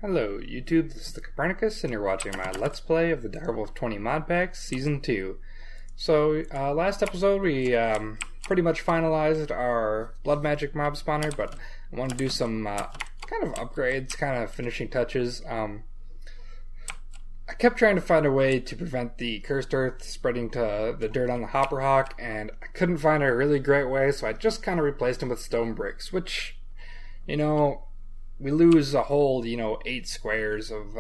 Hello YouTube, this is the Copernicus and you're watching my Let's Play of the Direwolf20 mod pack Season 2. So last episode we pretty much finalized our blood magic mob spawner, but I want to do some kind of upgrades, kind of finishing touches. I kept trying to find a way to prevent the cursed earth spreading to the dirt on the hopper hawk, and I couldn't find a really great way, so I just kind of replaced them with stone bricks, which, you know, we lose a whole, 8 squares of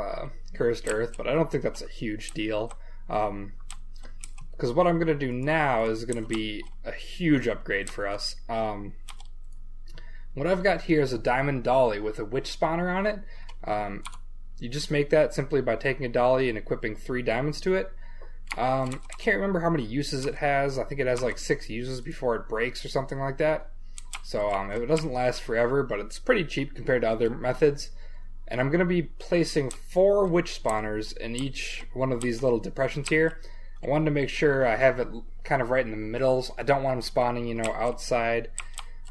cursed earth, but I don't think that's a huge deal. Because what I'm going to do now is going to be a huge upgrade for us. What I've got here is a diamond dolly with a witch spawner on it. You just make that simply by taking a dolly and equipping 3 diamonds to it. I can't remember how many uses it has. I think it has like 6 uses before it breaks or something like that. So it doesn't last forever, but it's pretty cheap compared to other methods. And I'm going to be placing 4 witch spawners in each one of these little depressions here. I wanted to make sure I have it kind of right in the middle. I don't want them spawning, outside.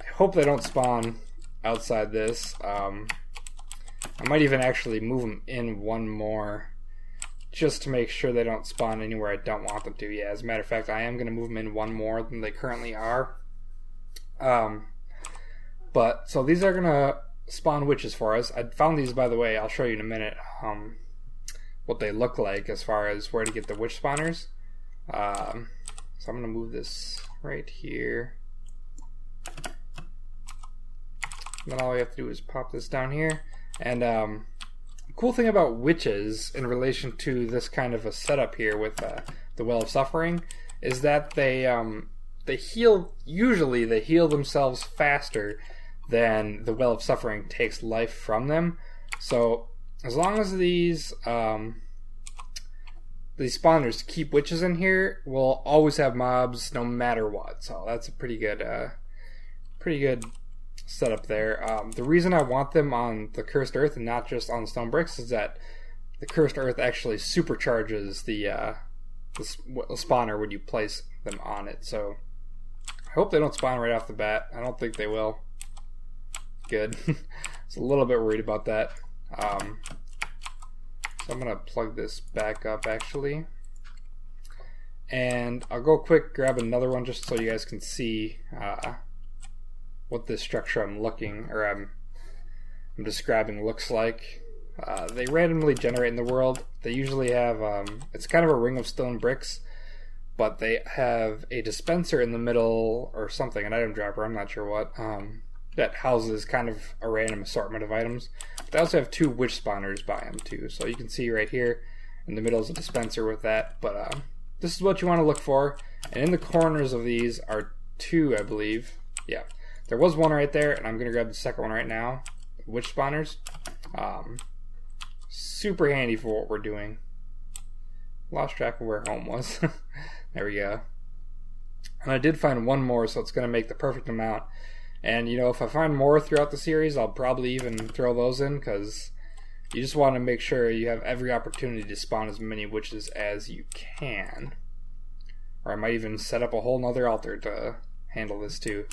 I hope they don't spawn outside this. I might even actually move them in one more just to make sure they don't spawn anywhere I don't want them to. Yeah, as a matter of fact, I am going to move them in one more than they currently are. So these are going to spawn witches for us. I found these, by the way. I'll show you in a minute what they look like as far as where to get the witch spawners. So I'm going to move this right here. Then all we have to do is pop this down here. And the cool thing about witches in relation to this kind of a setup here with the Well of Suffering is that they heal. Usually they heal themselves faster than the Well of Suffering takes life from them. So as long as these spawners keep witches in here, we'll always have mobs no matter what. So that's a pretty good setup there. The reason I want them on the cursed earth and not just on stone bricks is that the cursed earth actually supercharges the spawner when you place them on it. So I hope they don't spawn right off the bat. I don't think they will. Good. I was a little bit worried about that. So I'm going to plug this back up actually. And I'll go quick grab another one just so you guys can see what this structure I'm describing looks like. They randomly generate in the world. They usually have, it's kind of a ring of stone bricks, but they have a dispenser in the middle or something, an item dropper, I'm not sure what, that houses kind of a random assortment of items. But they also have 2 witch spawners by them too. So you can see right here in the middle is a dispenser with that. But this is what you want to look for. And in the corners of these are 2, I believe. Yeah, there was one right there, and I'm going to grab the second one right now. Witch spawners. Super handy for what we're doing. Lost track of where home was. There we go. And I did find one more, so it's going to make the perfect amount. And if I find more throughout the series, I'll probably even throw those in, because you just want to make sure you have every opportunity to spawn as many witches as you can. Or I might even set up a whole nother altar to handle this too.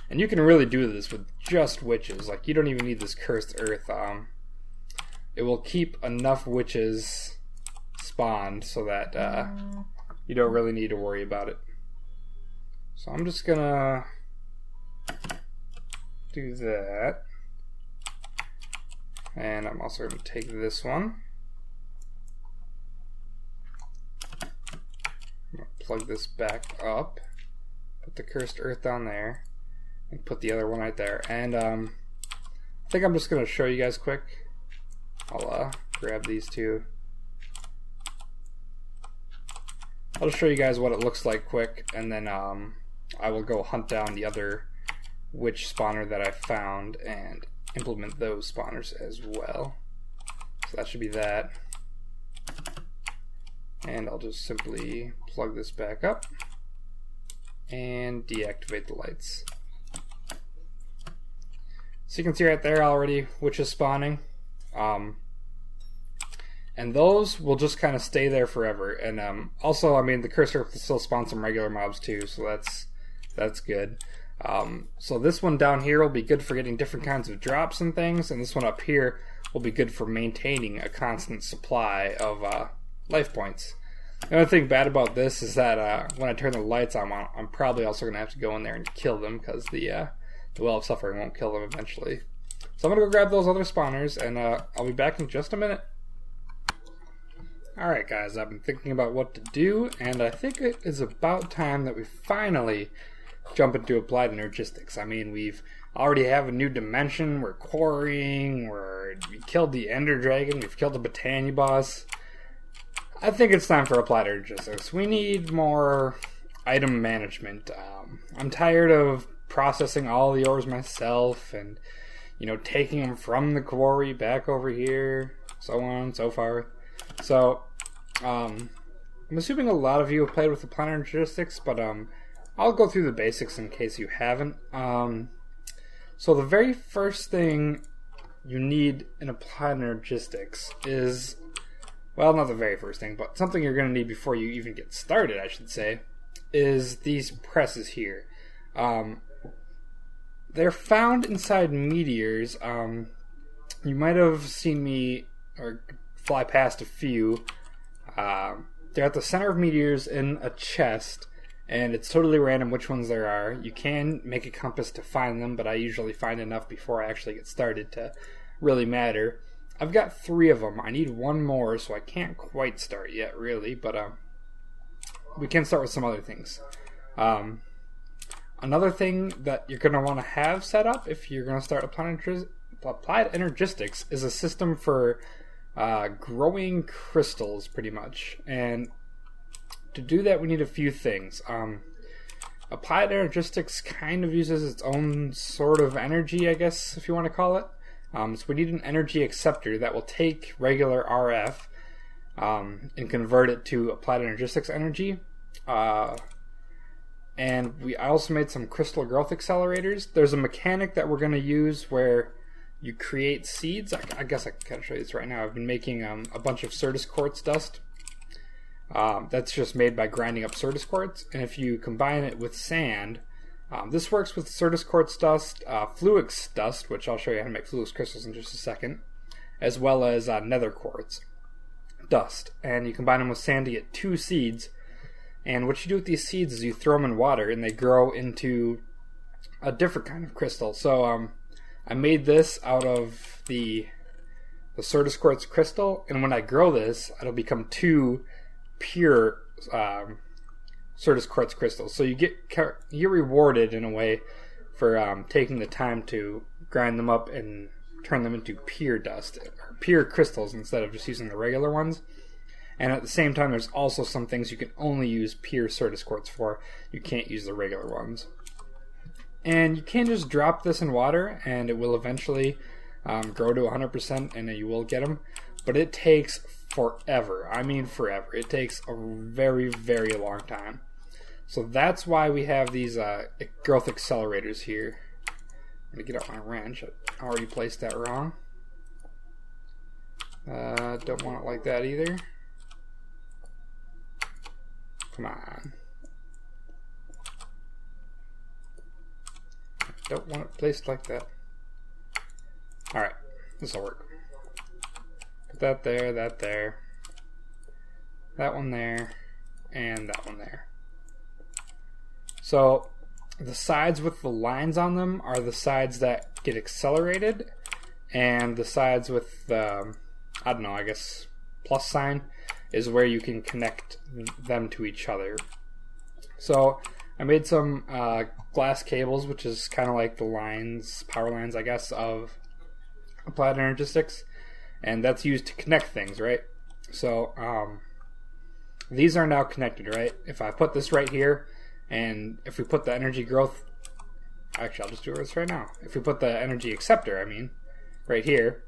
And you can really do this with just witches. Like, you don't even need this cursed earth. It will keep enough witches spawned so that you don't really need to worry about it. So I'm just gonna do that, and I'm also going to take this one. I'm going to plug this back up, put the cursed earth down there, and put the other one right there. And I think I'm just going to show you guys quick. I'll grab these 2. I'll just show you guys what it looks like quick, and then I will go hunt down the other witch spawner that I found and implement those spawners as well. So that should be that. And I'll just simply plug this back up and deactivate the lights. So you can see right there already witches spawning. And those will just kind of stay there forever. And also, I mean, the cursor will still spawn some regular mobs too, so that's good. So this one down here will be good for getting different kinds of drops and things, and this one up here will be good for maintaining a constant supply of life points. The only thing bad about this is that when I turn the lights on, I'm probably also going to have to go in there and kill them, because the Well of Suffering won't kill them eventually. So I'm going to go grab those other spawners, and I'll be back in just a minute. Alright guys, I've been thinking about what to do, and I think it is about time that we finally jump into applied energistics. I mean, we've already have a new dimension, we're quarrying, we killed the Ender Dragon, we've killed the Botany boss. I think it's time for applied energistics. We need more item management. I'm tired of processing all the ores myself and, you know, taking them from the quarry back over here, so on and so forth. So, I'm assuming a lot of you have played with applied energistics, but I'll go through the basics in case you haven't. So the very first thing you need in applied energistics is, well, not the very first thing, but something you're going to need before you even get started, I should say, is these presses here. They're found inside meteors. You might have seen me or fly past a few. They're at the center of meteors in a chest, and it's totally random which ones there are. You can make a compass to find them, but I usually find enough before I actually get started to really matter. I've got 3 of them. I need 1 more, so I can't quite start yet, really, but we can start with some other things. Another thing that you're going to want to have set up if you're going to start applied energistics is a system for growing crystals, pretty much. And to do that, we need a few things. Applied energistics kind of uses its own sort of energy, I guess, if you want to call it. So we need an energy acceptor that will take regular RF and convert it to applied energistics energy. And I also made some crystal growth accelerators. There's a mechanic that we're going to use where you create seeds. I guess I can kind of show you this right now. I've been making a bunch of Certus quartz dust. That's just made by grinding up Certus quartz. And if you combine it with sand, this works with Certus quartz dust, Fluix dust, which I'll show you how to make Fluix crystals in just a second, as well as nether quartz dust. And you combine them with sand to get 2 seeds. And what you do with these seeds is you throw them in water and they grow into a different kind of crystal. So I made this out of the Certus quartz crystal, and when I grow this, it'll become 2 pure Certus quartz crystals. So you're rewarded in a way for taking the time to grind them up and turn them into pure dust, or pure crystals, instead of just using the regular ones. And at the same time, there's also some things you can only use pure Certus quartz for. You can't use the regular ones. And you can just drop this in water, and it will eventually grow to 100%, and you will get them. But it takes forever. I mean forever. It takes a very, very long time. So that's why we have these growth accelerators here. I'm going to get out my wrench. I already placed that wrong. Don't want it like that either. Come on. Don't want it placed like that. Alright, this will work. Put that there, that one there, and that one there. So the sides with the lines on them are the sides that get accelerated, and the sides with the, I don't know, I guess plus sign is where you can connect them to each other. So I made some glass cables, which is kind of like the lines, power lines, I guess, of applied energistics, and that's used to connect things, right? So these are now connected, right? If I put this right here, and if we put the energy growth, actually I'll just do this right now. If we put the energy acceptor, I mean, right here,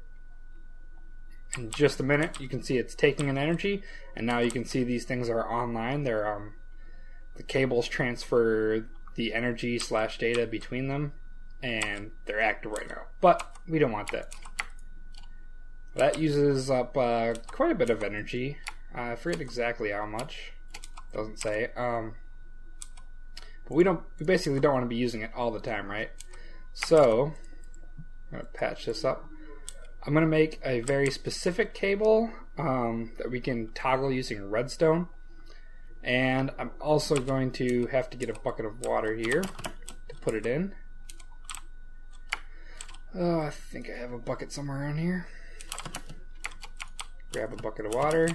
in just a minute, you can see it's taking an energy, and now you can see these things are online. They're the cables transfer the energy / data between them, and they're active right now. But we don't want that. That uses up quite a bit of energy. I forget exactly how much. Doesn't say. But we basically don't want to be using it all the time, right? So I'm going to patch this up. I'm going to make a very specific cable that we can toggle using redstone. And I'm also going to have to get a bucket of water here to put it in. Oh, I think I have a bucket somewhere around here. Grab a bucket of water.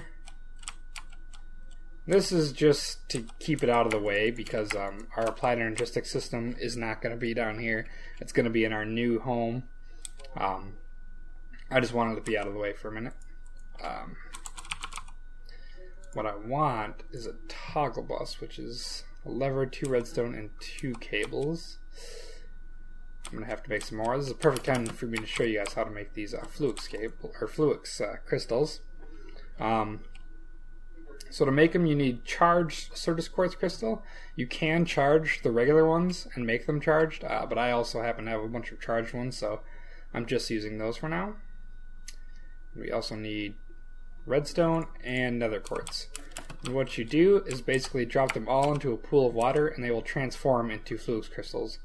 This is just to keep it out of the way because our applied energistic system is not going to be down here. It's going to be in our new home. I just wanted to be out of the way for a minute. What I want is a toggle bus, which is a lever, 2 redstone, and 2 cables. I'm going to have to make some more. This is a perfect time for me to show you guys how to make these Fluix crystals. So to make them, you need charged Certus quartz crystal. You can charge the regular ones and make them charged, but I also happen to have a bunch of charged ones, so I'm just using those for now. We also need redstone and nether quartz. And what you do is basically drop them all into a pool of water and they will transform into Fluix crystals.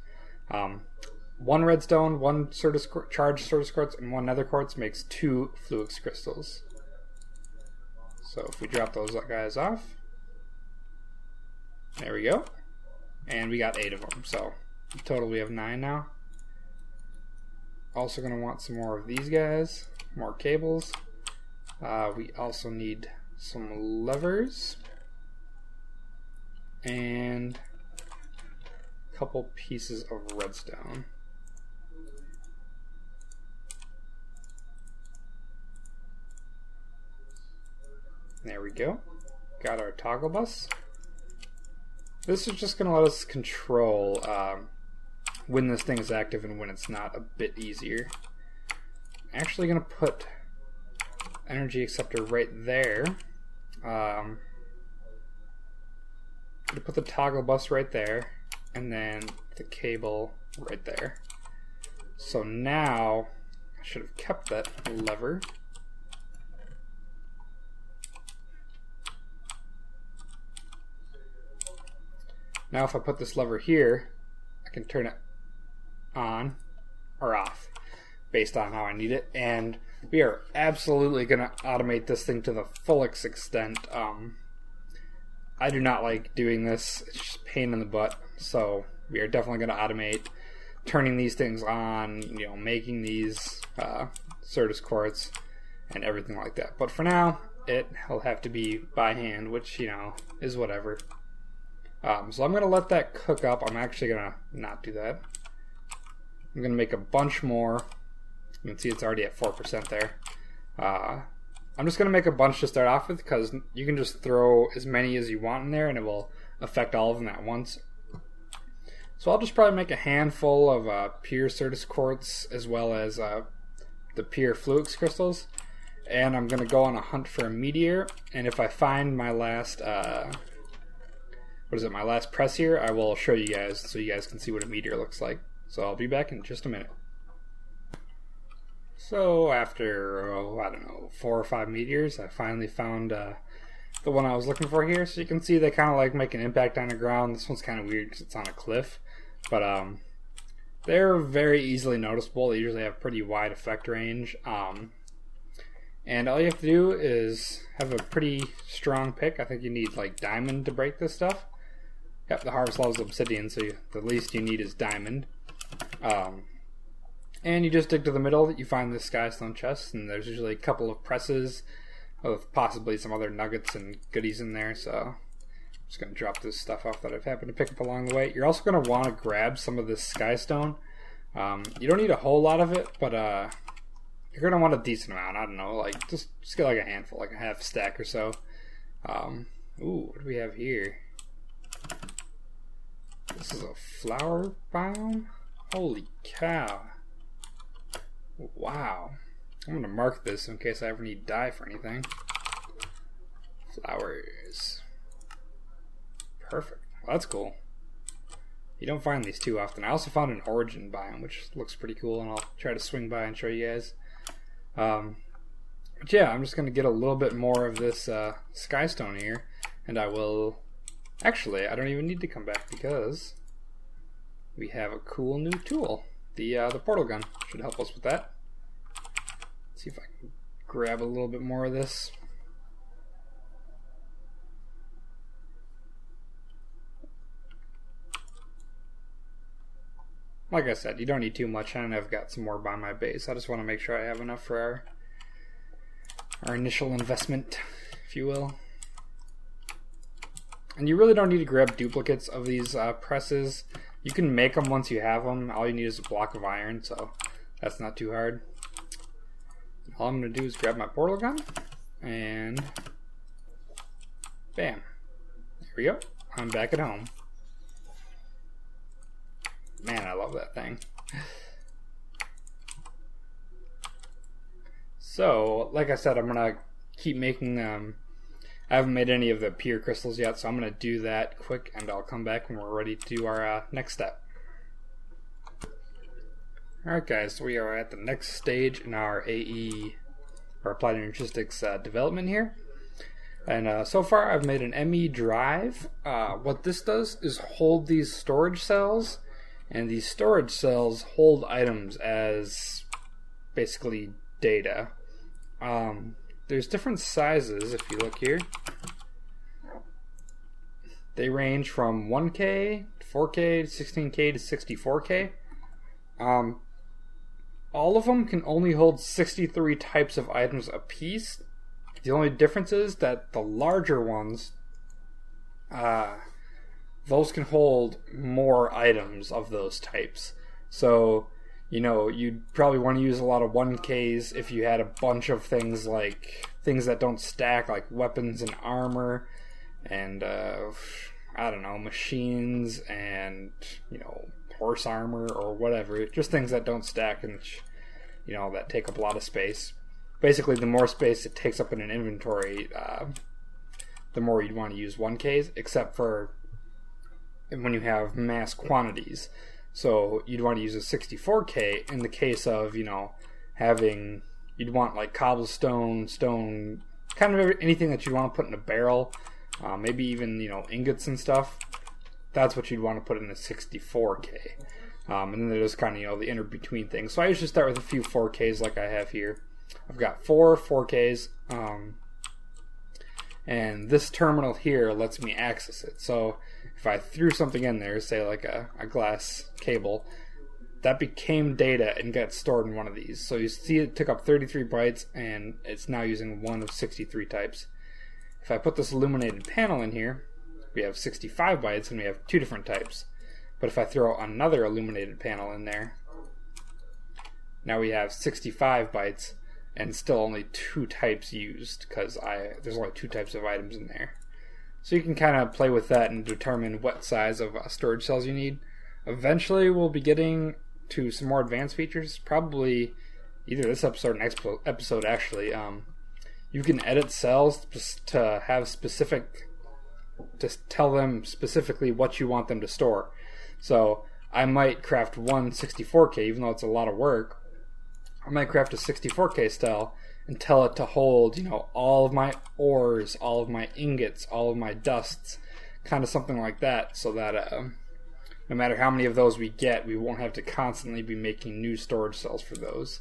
1 redstone, 1 charged Certus quartz, and 1 nether quartz makes 2 Fluix crystals. So if we drop those guys off, there we go. And we got 8 of them. So in total we have 9 now. Also going to want some more of these guys, more cables. We also need some levers and a couple pieces of redstone. There we go. Got our toggle bus. This is just going to let us control when this thing is active and when it's not a bit easier. I'm actually going to put energy acceptor right there. I'm going to put the toggle bus right there and then the cable right there. So now I should have kept that lever. Now if I put this lever here, I can turn it on or off based on how I need it, and we are absolutely going to automate this thing to the fullest extent. I do not like doing this. It's just a pain in the butt, so we are definitely going to automate turning these things on, making these Certus quartz and everything like that. But for now, it'll have to be by hand, which, is whatever. So I'm going to let that cook up. I'm actually going to not do that. I'm going to make a bunch more. You can see it's already at 4% there. I'm just going to make a bunch to start off with because you can just throw as many as you want in there and it will affect all of them at once. So I'll just probably make a handful of pure Certus quartz as well as the pure Fluix crystals. And I'm going to go on a hunt for a meteor. And if I find my last... my last press here, I will show you guys so you guys can see what a meteor looks like. So I'll be back in just a minute. So after, I don't know, 4 or 5 meteors, I finally found the one I was looking for here. So you can see they kind of like make an impact on the ground. This one's kind of weird because it's on a cliff. But they're very easily noticeable. They usually have pretty wide effect range. And all you have to do is have a pretty strong pick. I think you need like diamond to break this stuff. Yep, the harvest level is obsidian, so the least you need is diamond. And you just dig to the middle, you find this skystone chest, and there's usually a couple of presses with possibly some other nuggets and goodies in there, so I'm just going to drop this stuff off that I've happened to pick up along the way. You're also going to want to grab some of this skystone. You don't need a whole lot of it, but you're going to want a decent amount. I don't know, like just get like a handful, like a half stack or so. Ooh, what do we have here? This is a flower biome? Holy cow. Wow. I'm going to mark this in case I ever need dye for anything. Flowers. Perfect. Well, that's cool. You don't find these too often. I also found an origin biome, which looks pretty cool, and I'll try to swing by and show you guys. But yeah, I'm just going to get a little bit more of this skystone here, and I will... Actually, I don't even need to come back because we have a cool new tool. The portal gun should help us with that. Let's see if I can grab a little bit more of this. Like I said, you don't need too much, and I've got some more by my base. I just want to make sure I have enough for our initial investment, if you will. And you really don't need to grab duplicates of these presses. You can make them once you have them. All you need is a block of iron, so that's not too hard. All I'm going to do is grab my portal gun, and bam. There we go. I'm back at home. Man, I love that thing. So, like I said, I'm going to keep making them. I haven't made any of the pure crystals yet, so I'm going to do that quick, and I'll come back when we're ready to do our next step. Alright guys, so we are at the next stage in our AE, or Applied Energistics development here. And so far I've made an ME drive. What this does is hold these storage cells, and these storage cells hold items as basically data. There's different sizes if you look here. They range from 1K, 4K, 16K to 64K. All of them can only hold 63 types of items a piece. The only difference is that the larger ones, those can hold more items of those types. So, you know, you'd probably want to use a lot of 1Ks if you had a bunch of things like things that don't stack, like weapons and armor, and I don't know, machines and, you know, horse armor or whatever. Just things that don't stack and, you know, that take up a lot of space. Basically, the more space it takes up in an inventory, the more you'd want to use 1Ks, except for when you have mass quantities. So you'd want to use a 64K in the case of, you know, having, you'd want like cobblestone, stone, kind of anything that you want to put in a barrel, maybe even, you know, ingots and stuff. That's what you'd want to put in a 64K. And then there's kind of, you know, the in-between things. So I usually start with a few 4Ks like I have here. I've got 4Ks, and this terminal here lets me access it. So if I threw something in there, say like a glass cable, that became data and got stored in one of these. So you see it took up 33 bytes, and it's now using one of 63 types. If I put this illuminated panel in here, we have 65 bytes and we have two different types. But if I throw another illuminated panel in there, now we have 65 bytes and still only two types used, because there's only two types of items in there. So you can kind of play with that and determine what size of storage cells you need. Eventually we'll be getting to some more advanced features, probably either this episode or next episode actually. You can edit cells to have specific, to tell them specifically what you want them to store. So I might craft one 64K, even though it's a lot of work. I might craft a 64K cell and tell it to hold, you know, all of my ores, all of my ingots, all of my dusts, kind of something like that, so that no matter how many of those we get, we won't have to constantly be making new storage cells for those.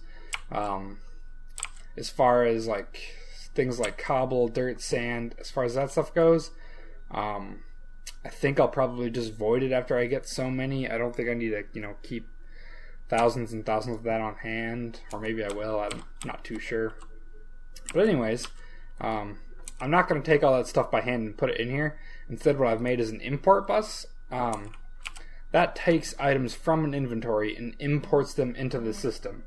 As far as like things like cobble, dirt, sand, as far as that stuff goes, I think I'll probably just void it after I get so many. I don't think I need to, you know, keep thousands and thousands of that on hand, or maybe I will, I'm not too sure. But anyways, I'm not going to take all that stuff by hand and put it in here. Instead, what I've made is an import bus. That takes items from an inventory and imports them into the system.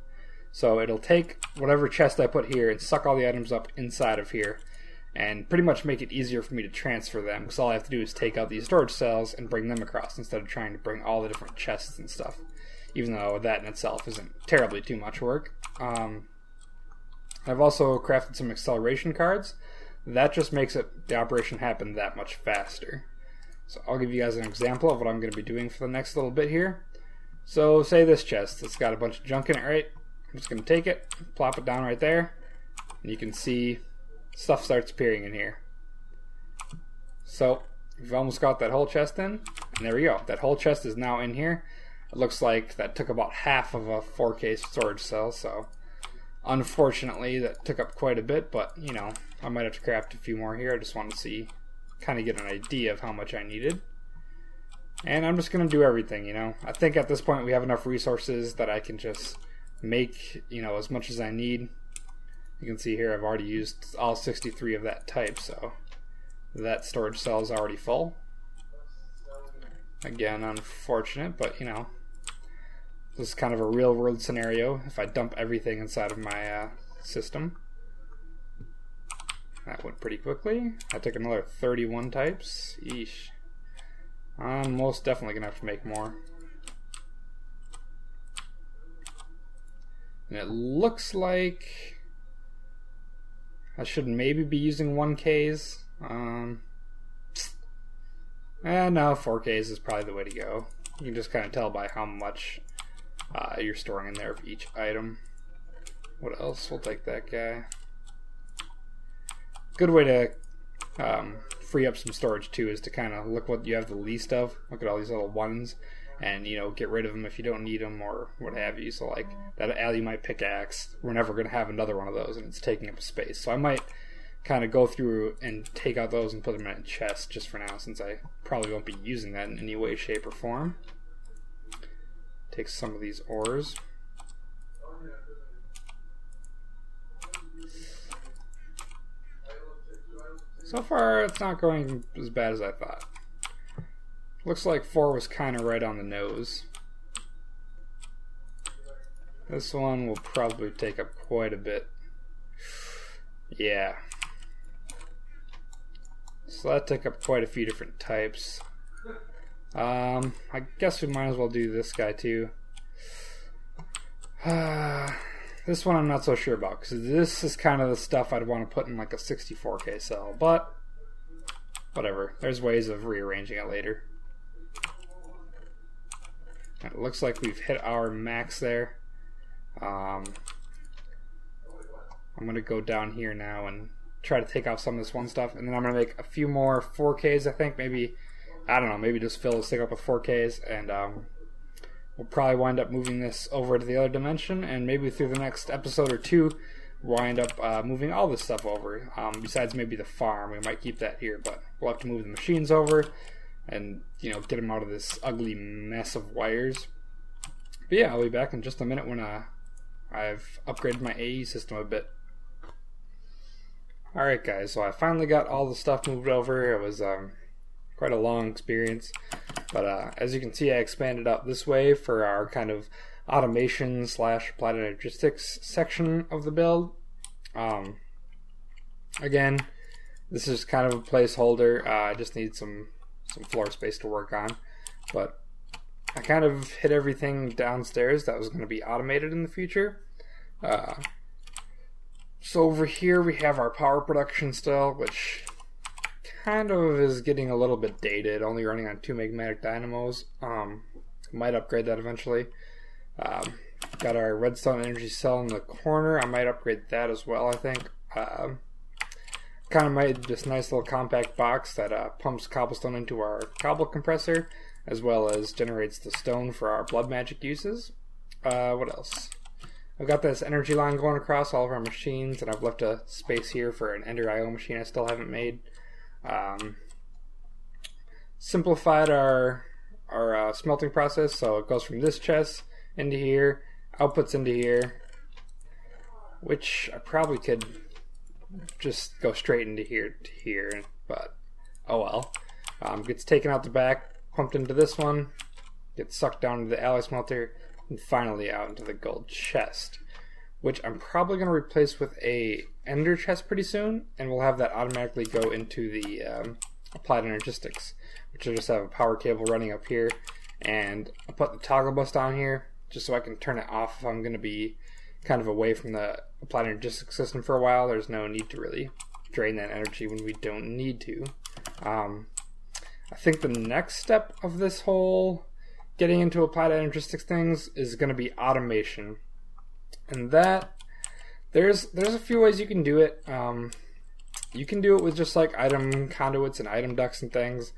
So it'll take whatever chest I put here and suck all the items up inside of here, and pretty much make it easier for me to transfer them, because all I have to do is take out these storage cells and bring them across, instead of trying to bring all the different chests and stuff, even though that in itself isn't terribly too much work. I've also crafted some acceleration cards. That just makes the operation happen that much faster. So I'll give you guys an example of what I'm going to be doing for the next little bit here. So say this chest, it's got a bunch of junk in it, right? I'm just going to take it, plop it down right there, and you can see stuff starts appearing in here. So we've almost got that whole chest in, and there we go. That whole chest is now in here. it looks like that took about half of a 4K storage cell, so unfortunately that took up quite a bit, but you know, I might have to craft a few more here. I just want to see, kind of get an idea of how much I needed. And I'm just going to do everything, you know. I think at this point we have enough resources that I can just make, you know, as much as I need. You can see here I've already used all 63 of that type, so that storage cell is already full. Again, unfortunate, but you know, this is kind of a real world scenario if I dump everything inside of my system. That went pretty quickly. I took another 31 types. Eesh. I'm most definitely going to have to make more. And it looks like I should maybe be using 1Ks. No, 4Ks is probably the way to go. You can just kind of tell by how much you're storing in there of each item. What else? We'll take that guy. Good way to free up some storage too is to kind of look what you have the least of. Look at all these little ones, and you know, get rid of them if you don't need them or what have you. So like that alumite pickaxe, we're never going to have another one of those, and it's taking up space. So I might kind of go through and take out those and put them in a chest just for now, since I probably won't be using that in any way, shape, or form. Take some of these ores. So far, it's not going as bad as I thought. Looks like 4 was kind of right on the nose. This one will probably take up quite a bit. Yeah. So that took up quite a few different types. I guess we might as well do this guy too. This one I'm not so sure about, because this is kind of the stuff I'd want to put in like a 64K cell, but whatever. There's ways of rearranging it later. It looks like we've hit our max there. I'm going to go down here now and try to take off some of this one stuff, and then I'm going to make a few more 4Ks, I think. Maybe, I don't know, maybe just fill this thing up with 4Ks, and we'll probably wind up moving this over to the other dimension, and maybe through the next episode or two, wind up moving all this stuff over. Besides maybe the farm, we might keep that here, but we'll have to move the machines over and, you know, get them out of this ugly mess of wires. But yeah, I'll be back in just a minute when I've upgraded my AE system a bit. Alright guys, so I finally got all the stuff moved over. It was quite a long experience, but as you can see, I expanded out this way for our kind of automation / applied energistics section of the build. Again, this is kind of a placeholder. I just need some floor space to work on, but I kind of hit everything downstairs that was going to be automated in the future. So over here we have our power production still, which kind of is getting a little bit dated, only running on 2 magmatic dynamos. Might upgrade that eventually. Got our redstone energy cell in the corner. I might upgrade that as well, I think. Kind of made this nice little compact box that pumps cobblestone into our cobble compressor, as well as generates the stone for our blood magic uses. What else? I've got this energy line going across all of our machines, and I've left a space here for an Ender IO machine I still haven't made. Simplified our smelting process, so it goes from this chest into here, outputs into here, which I probably could just go straight into here to here, but oh well. Gets taken out the back, pumped into this one, gets sucked down to the alloy smelter, and finally out into the gold chest, which I'm probably going to replace with a ender chest pretty soon, and we'll have that automatically go into the applied energistics, which will just have a power cable running up here, and I'll put the toggle bus down here just so I can turn it off if I'm going to be kind of away from the applied energistics system for a while. There's no need to really drain that energy when we don't need to. I think the next step of this whole getting into applied energistics things is going to be automation, and that there's a few ways you can do it. You can do it with just like item conduits and item ducts and things,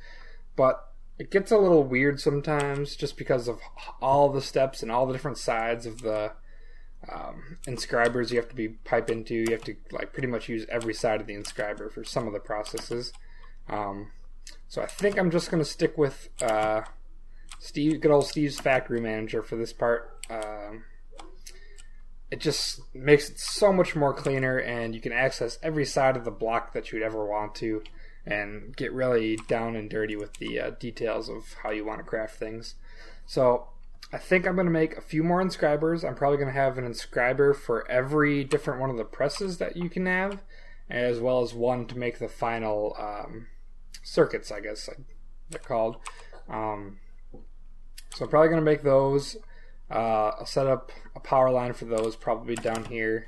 but It gets a little weird sometimes just because of all the steps and all the different sides of the inscribers you have to be pipe into. You have to like pretty much use every side of the inscriber for some of the processes. So I think I'm just going to stick with good old Steve's Factory Manager for this part. It just makes it so much more cleaner, and you can access every side of the block that you'd ever want to, and get really down and dirty with the details of how you want to craft things. So I think I'm going to make a few more inscribers. I'm probably going to have an inscriber for every different one of the presses that you can have, as well as one to make the final circuits, I guess they're called. So I'm probably going to make those. I'll set up a power line for those, probably down here,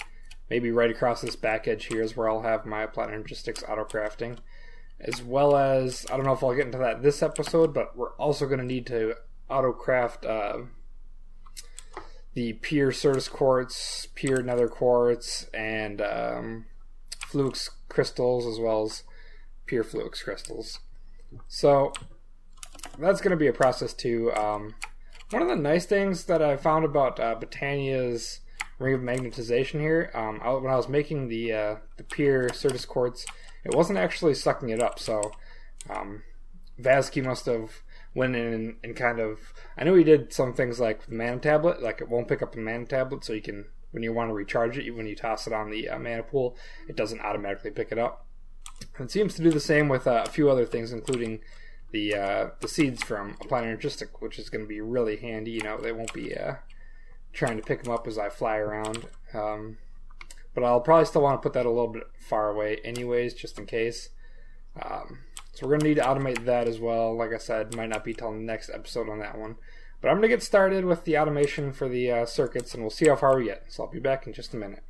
maybe right across this back edge here is where I'll have my Platinum Logistics auto crafting, as well as, I don't know if I'll get into that this episode, but we're also going to need to auto craft the pure Certus quartz, pure nether quartz, and Fluix crystals, as well as pure Fluix crystals. So that's going to be a process too. One of the nice things that I found about Botania's ring of magnetization here, when I was making the pure Certus quartz, it wasn't actually sucking it up. So Vazkey must have went in and kind of, I know he did some things like the mana tablet, like it won't pick up the mana tablet, so you can, when you want to recharge it, when you toss it on the mana pool, it doesn't automatically pick it up. And it seems to do the same with a few other things, including the seeds from a Platinum Logistic, which is going to be really handy. You know, they won't be trying to pick them up as I fly around. But I'll probably still want to put that a little bit far away anyways, just in case. So we're going to need to automate that as well. Like I said, might not be till the next episode on that one. But I'm going to get started with the automation for the circuits, and we'll see how far we get. So I'll be back in just a minute.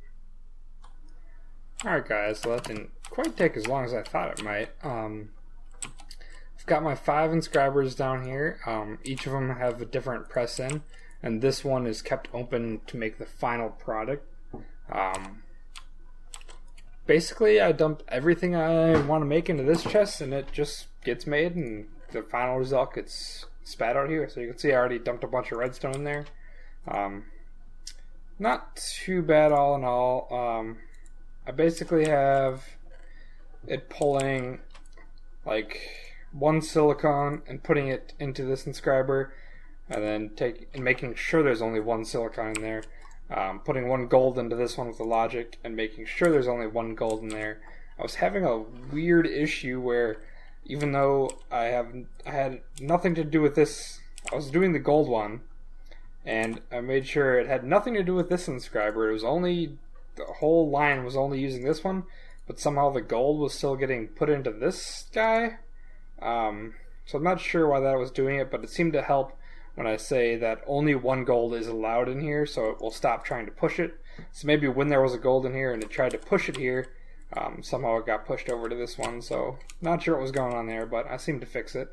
Alright guys, so that didn't quite take as long as I thought it might. I've got my 5 inscribers down here. Each of them have a different press in, and this one is kept open to make the final product. Basically, I dump everything I want to make into this chest, and it just gets made, and the final result gets spat out here. So you can see I already dumped a bunch of redstone in there. Not too bad all in all. I basically have it pulling like 1 silicon and putting it into this inscriber, and then making sure there's only 1 silicon in there. Putting 1 gold into this one with the logic and making sure there's only 1 gold in there. I was having a weird issue where, even though I had nothing to do with this, I was doing the gold one, and I made sure it had nothing to do with this inscriber. It was only, the whole line was only using this one, but somehow the gold was still getting put into this guy. So I'm not sure why that was doing it, but it seemed to help when I say that only 1 gold is allowed in here, so it will stop trying to push it. So maybe when there was a gold in here and it tried to push it here, somehow it got pushed over to this one. So not sure what was going on there, but I seemed to fix it.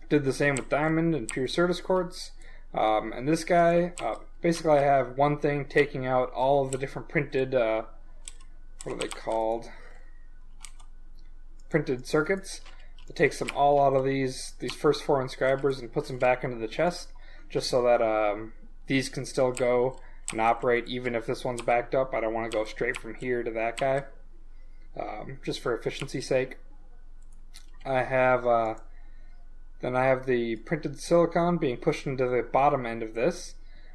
Did the same with diamond and pure Certus quartz. And this guy, basically I have one thing taking out all of the different printed, what are they called? Printed circuits. It takes them all out of these first 4 inscribers and puts them back into the chest, just so that these can still go and operate even if this one's backed up. I don't want to go straight from here to that guy, just for efficiency's sake. I have then I have the printed silicon being pushed into the bottom end of this,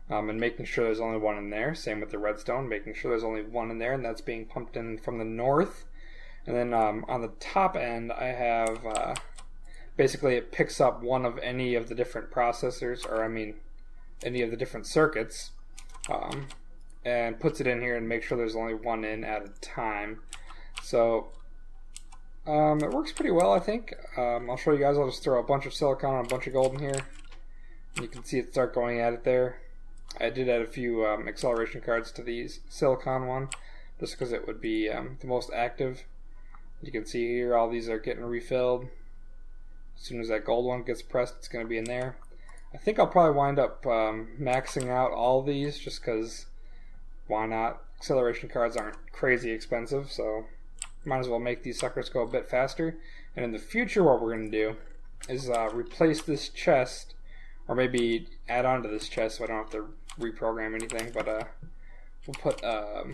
and making sure there's only 1 in there. Same with the redstone, making sure there's only 1 in there, and that's being pumped in from the north. And then on the top end, I have basically it picks up one of any of the different processors, or I mean, any of the different circuits, and puts it in here and makes sure there's only 1 in at a time. So it works pretty well, I think. I'll show you guys. I'll just throw a bunch of silicon and a bunch of gold in here. And you can see it start going at it there. I did add a few acceleration cards to the silicon one, just because it would be the most active. You can see here all these are getting refilled. As soon as that gold one gets pressed, it's going to be in there. I think I'll probably wind up maxing out all these, just because why not? Acceleration cards aren't crazy expensive, so might as well make these suckers go a bit faster. And in the future, what we're going to do is replace this chest, or maybe add on to this chest so I don't have to reprogram anything, but we'll put an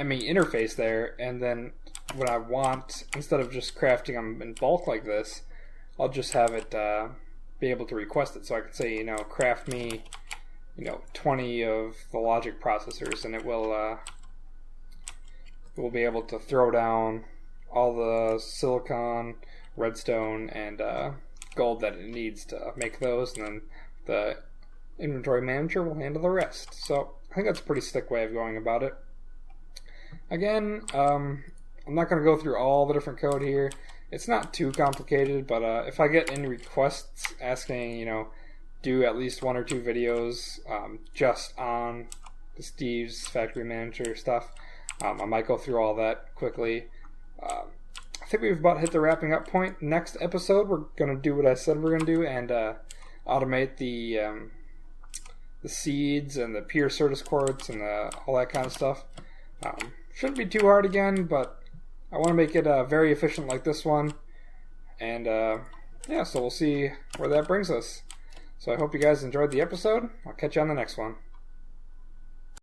ME interface there, and then what I want, instead of just crafting them in bulk like this, I'll just have it be able to request it. So I could say, you know, craft me, you know, 20 of the logic processors, and it will be able to throw down all the silicon, redstone, and gold that it needs to make those, and then the inventory manager will handle the rest. So I think that's a pretty slick way of going about it. Again, I'm not going to go through all the different code here. It's not too complicated, but if I get any requests asking, you know, do at least 1 or 2 videos just on the Steve's Factory Manager stuff, I might go through all that quickly. I think we've about hit the wrapping up point. Next episode, we're going to do what I said we're going to do and automate the seeds and the pure Certus quartz and all that kind of stuff. Shouldn't be too hard again, but I want to make it very efficient like this one. And yeah, so we'll see where that brings us. So I hope you guys enjoyed the episode. I'll catch you on the next one.